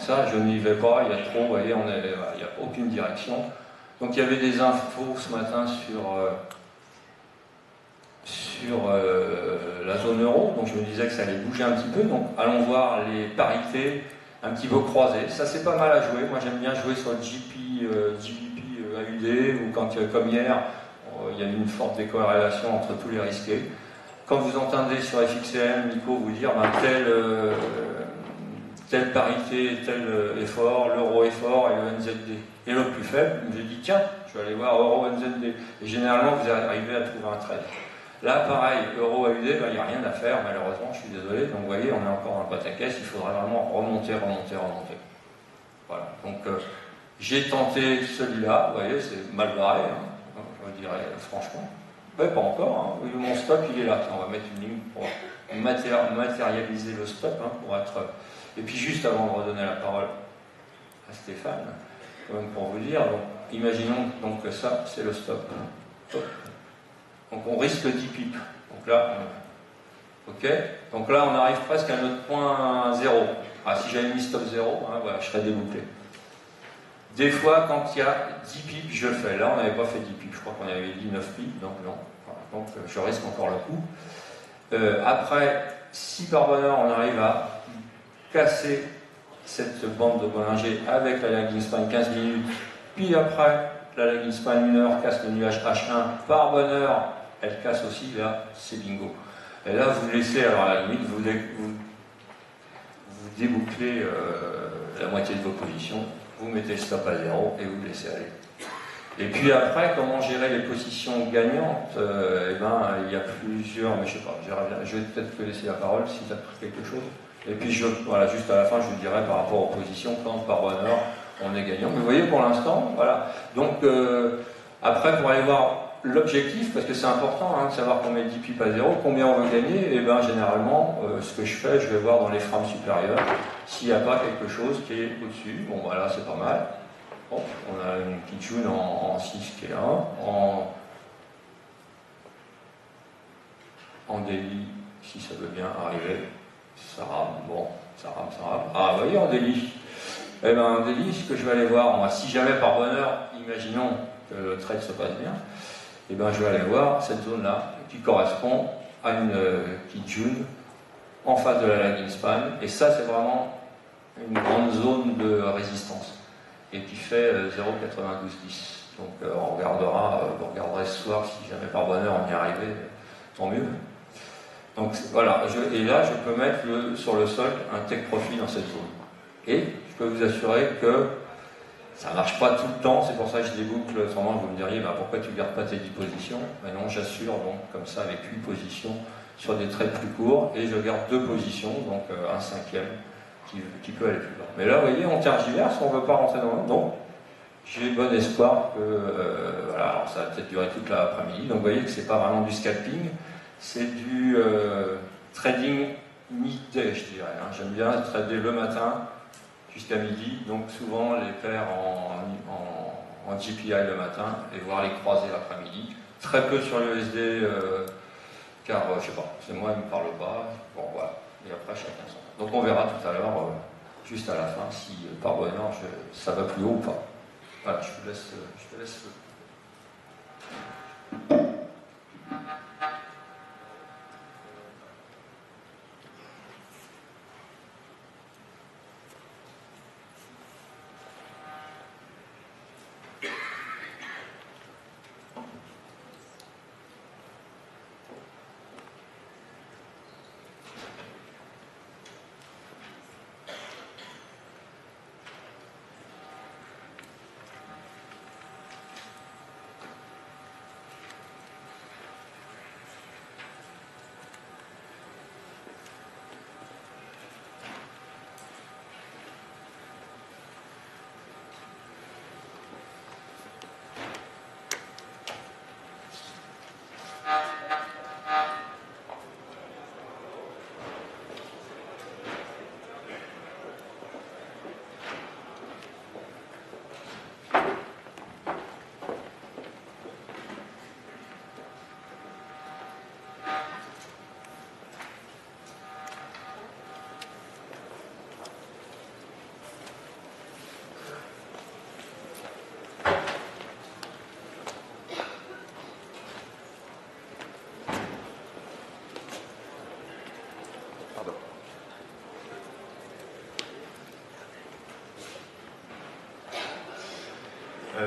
Donc ça, je n'y vais pas, il y a trop, vous voyez, il n'y a aucune direction. Donc il y avait des infos ce matin sur la zone euro, donc je me disais que ça allait bouger un petit peu, donc allons voir les parités un petit peu croisées. Ça c'est pas mal à jouer, moi j'aime bien jouer sur le GBP AUD, ou quand comme hier, il y a une forte décorrélation entre tous les risqués. Quand vous entendez sur FXM, Nico vous dire telle parité, tel est fort, l'euro est fort et le NZD est le plus faible, je me dis tiens, je vais aller voir euro NZD. Et généralement vous arrivez à trouver un trade. Là pareil, euro AUD, il n'y a rien à faire malheureusement, je suis désolé. Donc vous voyez, on est encore dans le pataquès, il faudrait vraiment remonter. Voilà, donc j'ai tenté celui-là, vous voyez, c'est mal barré, hein, je dirais franchement. Ouais, pas encore, hein. Mon stop il est là, on va mettre une ligne pour matérialiser le stop, hein, pour être... Et puis juste avant de redonner la parole à Stéphane, quand même pour vous dire, donc, imaginons donc que ça c'est le stop. Donc on risque 10 pips. Donc là, donc là on arrive presque à notre point 0. Ah, si j'avais mis stop 0, hein, voilà, je serais débouclé. Des fois, quand il y a 10 pips, je le fais. Là, on n'avait pas fait 10 pips. Je crois qu'on avait dit 9 pips, donc non. Voilà, donc, je risque encore le coup. Après, si par bonheur, on arrive à casser cette bande de Bollinger avec la lagging span 15 minutes, puis après, la lagging span 1 heure casse le nuage H1, par bonheur, elle casse aussi, là, c'est bingo. Et là, vous laissez, alors à la limite, vous débouclez la moitié de vos positions. Vous mettez le stop à 0 et vous laissez aller. Et puis après, comment gérer les positions gagnantes? Il y a plusieurs, mais je sais pas, je vais peut-être te laisser la parole si tu as pris quelque chose. Et puis voilà, juste à la fin, je vous dirai par rapport aux positions, quand par bonheur on est gagnant. Mais vous voyez pour l'instant, voilà. Donc après, pour aller voir l'objectif, parce que c'est important de savoir qu'on met 10 pips à 0, combien on veut gagner, et bien généralement, ce que je fais, je vais voir dans les frames supérieures s'il n'y a pas quelque chose qui est au-dessus. Bon, voilà, c'est pas mal. Bon, on a une petite jaune en 6 qui est 1, en daily, si ça veut bien arriver, ça rame, bon, ça rame. Ah, vous voyez, en daily. Eh bien, en daily, ce que je vais aller voir, moi, si jamais par bonheur, imaginons que le trade se passe bien, eh bien, je vais aller voir cette zone-là, qui correspond à une petite jaune en face de la lagging span, et ça, c'est vraiment une grande zone de résistance, et qui fait 0,9210. Donc on regardera, vous regarderez ce soir si jamais par bonheur on y arrivait, tant mieux. Donc voilà, et là je peux mettre sur le sol un take profit dans cette zone. Et je peux vous assurer que ça ne marche pas tout le temps, c'est pour ça que je déboucle. Autrement vous me diriez pourquoi tu ne gardes pas tes 10 positions? Mais non, j'assure donc comme ça avec 8 positions sur des trades plus courts, et je garde 2 positions, donc un cinquième qui peut aller plus loin. Mais là, vous voyez, on tergiverse, on ne veut pas rentrer dans le... Donc, j'ai bon espoir que... voilà, alors ça va peut-être durer toute l'après-midi. Donc, vous voyez que ce n'est pas vraiment du scalping, c'est du trading midday, je dirais. J'aime bien trader le matin jusqu'à midi. Donc, souvent, les paires en GPI le matin et voir les croiser l'après-midi. Très peu sur le USD, car, je sais pas, c'est moi, il ne me parle pas. Bon, voilà. Et après, chacun son. Donc on verra tout à l'heure, juste à la fin, si par bonheur ça va plus haut ou pas. Voilà, je te laisse.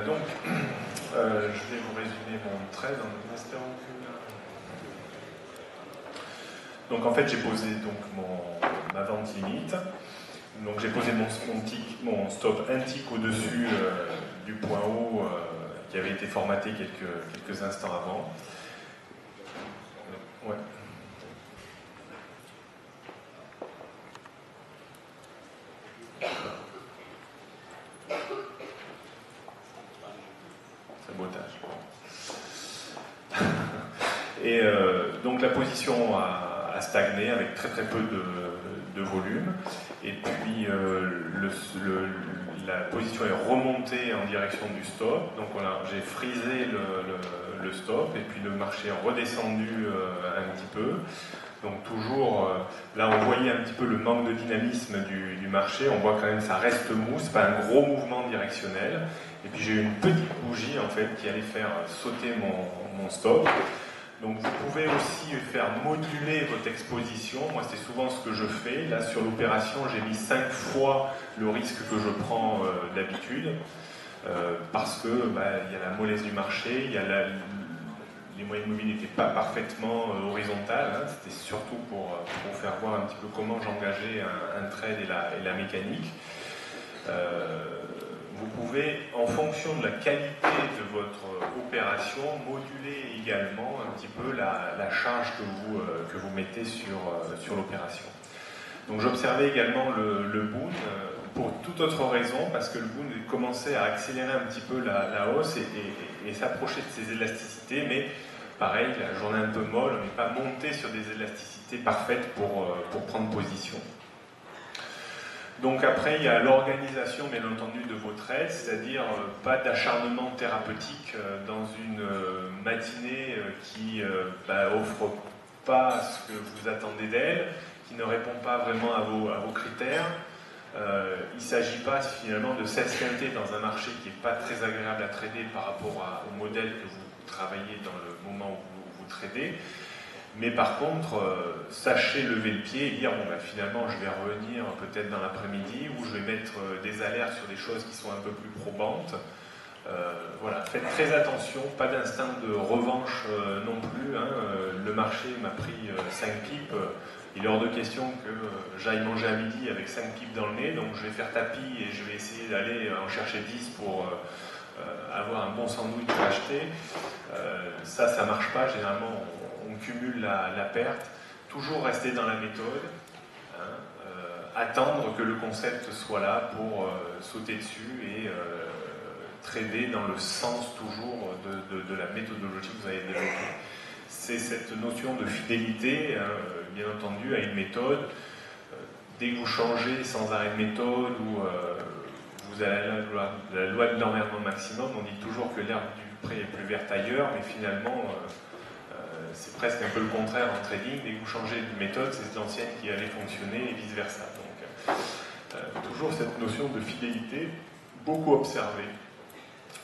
Donc, je vais vous résumer mon trade en espérant que... Donc en fait, j'ai posé donc, ma vente limite. Donc j'ai posé mon stop un tick au-dessus du point haut qui avait été formaté quelques instants avant. Ouais. Sabotage. Et donc la position a stagné avec très peu de volume. Et puis la position est remontée en direction du stop. Donc voilà, j'ai frisé le stop et puis le marché est redescendu un petit peu. Donc toujours, là on voyait un petit peu le manque de dynamisme du marché. On voit quand même que ça reste mou, c'est pas un gros mouvement directionnel. Et puis j'ai eu une petite bougie en fait qui allait faire sauter mon stop. Donc vous pouvez aussi faire moduler votre exposition. Moi c'est souvent ce que je fais. Là sur l'opération j'ai mis 5 fois le risque que je prends d'habitude. Parce que il y a la mollesse du marché, il y a les moyennes mobiles n'étaient pas parfaitement horizontales. Hein. C'était surtout pour faire voir un petit peu comment j'engageais un trade et la mécanique. Vous pouvez, en fonction de la qualité de votre opération, moduler également un petit peu la charge que vous mettez sur l'opération. Donc j'observais également le Boon pour toute autre raison, parce que le Boon commençait à accélérer un petit peu la hausse et s'approcher de ses élasticités, mais pareil, la journée un peu molle, on n'est pas monté sur des élasticités parfaites pour prendre position. Donc après, il y a l'organisation, bien entendu, de vos trades, c'est-à-dire pas d'acharnement thérapeutique dans une matinée qui offre pas ce que vous attendez d'elle, qui ne répond pas vraiment à vos critères. Il ne s'agit pas finalement de s'esquinter dans un marché qui n'est pas très agréable à trader par rapport au modèle que vous travaillez dans le moment où vous tradez. Mais par contre, sachez lever le pied et dire finalement je vais revenir peut-être dans l'après-midi ou je vais mettre des alertes sur des choses qui sont un peu plus probantes. Voilà, faites très attention, pas d'instinct de revanche non plus. Hein. Le marché m'a pris 5 pips. Il est hors de question que j'aille manger à midi avec 5 pips dans le nez, donc je vais faire tapis et je vais essayer d'aller en chercher 10 pour avoir un bon sandwich acheté. Ça marche pas, généralement on cumule la perte. Toujours rester dans la méthode, hein, attendre que le concept soit là pour sauter dessus et trader dans le sens toujours de la méthodologie que vous avez développée. C'est cette notion de fidélité, bien entendu, à une méthode. Dès que vous changez sans arrêt de méthode ou vous avez la loi de l'emmerdement maximum, on dit toujours que l'herbe du pré est plus verte ailleurs, mais finalement, c'est presque un peu le contraire en trading. Dès que vous changez de méthode, c'est l'ancienne qui allait fonctionner et vice-versa. Donc, toujours cette notion de fidélité, beaucoup observée.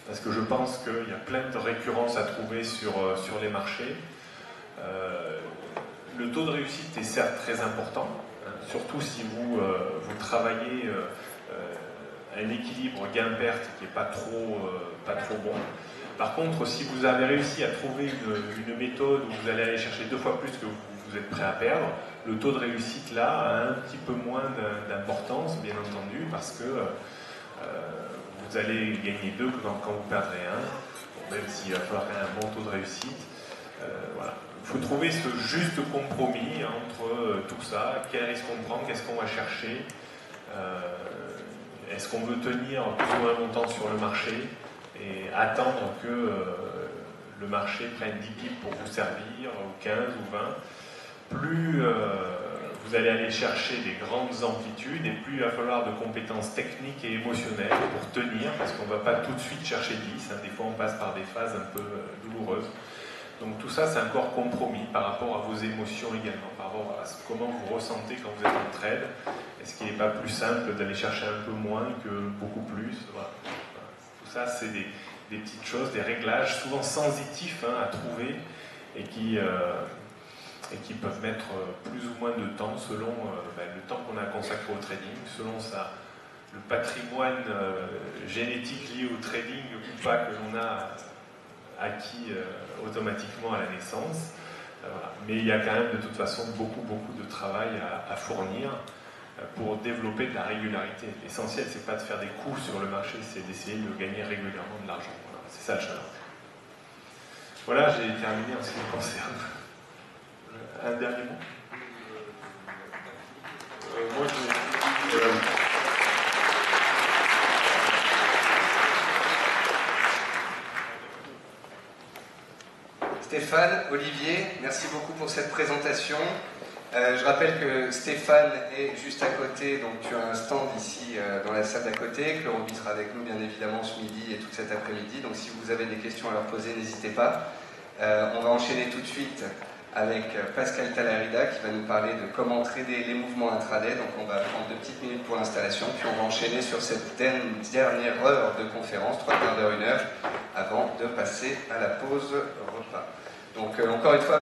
Parce que je pense qu'il y a plein de récurrences à trouver sur les marchés. Le taux de réussite est certes très important, hein, surtout si vous travaillez un équilibre gain-perte qui n'est pas trop bon. Par contre, si vous avez réussi à trouver une méthode où vous allez aller chercher 2 fois plus que vous êtes prêt à perdre, le taux de réussite là a un petit peu moins d'importance, bien entendu, parce que vous allez gagner 2 quand vous perdrez 1, même s'il va falloir un bon taux de réussite. Voilà. Il faut trouver ce juste compromis entre tout ça, quel risque on prend, qu'est-ce qu'on va chercher, est-ce qu'on veut tenir plus ou moins longtemps sur le marché et attendre que le marché prenne 10 pips pour vous servir, ou 15 ou 20. Plus vous allez aller chercher des grandes amplitudes et plus il va falloir de compétences techniques et émotionnelles pour tenir, parce qu'on ne va pas tout de suite chercher 10, hein. Des fois on passe par des phases un peu douloureuses. Donc tout ça, c'est un corps compromis par rapport à vos émotions également, par rapport à comment vous ressentez quand vous êtes en trade. Est-ce qu'il n'est pas plus simple d'aller chercher un peu moins que beaucoup plus? Voilà. Tout ça, c'est des petites choses, des réglages souvent sensitifs à trouver et qui peuvent mettre plus ou moins de temps selon le temps qu'on a consacré au trading, selon le patrimoine génétique lié au trading ou pas que l'on a acquis automatiquement à la naissance. Voilà. Mais il y a quand même de toute façon beaucoup de travail à fournir pour développer de la régularité. L'essentiel, c'est pas de faire des coups sur le marché, c'est d'essayer de gagner régulièrement de l'argent. Voilà. C'est ça le challenge. Voilà, j'ai terminé en ce qui me concerne. Un dernier mot. Moi, Stéphane, Olivier, merci beaucoup pour cette présentation. Je rappelle que Stéphane est juste à côté, donc tu as un stand ici dans la salle d'à côté, que Laurent sera avec nous bien évidemment ce midi et tout cet après-midi, donc si vous avez des questions à leur poser, n'hésitez pas. On va enchaîner tout de suite avec Pascal Talarida qui va nous parler de comment trader les mouvements intraday, donc on va prendre 2 petites minutes pour l'installation, puis on va enchaîner sur cette dernière heure de conférence, 3 quarts d'heure, 1 heure, avant de passer à la pause repas. Donc encore une fois,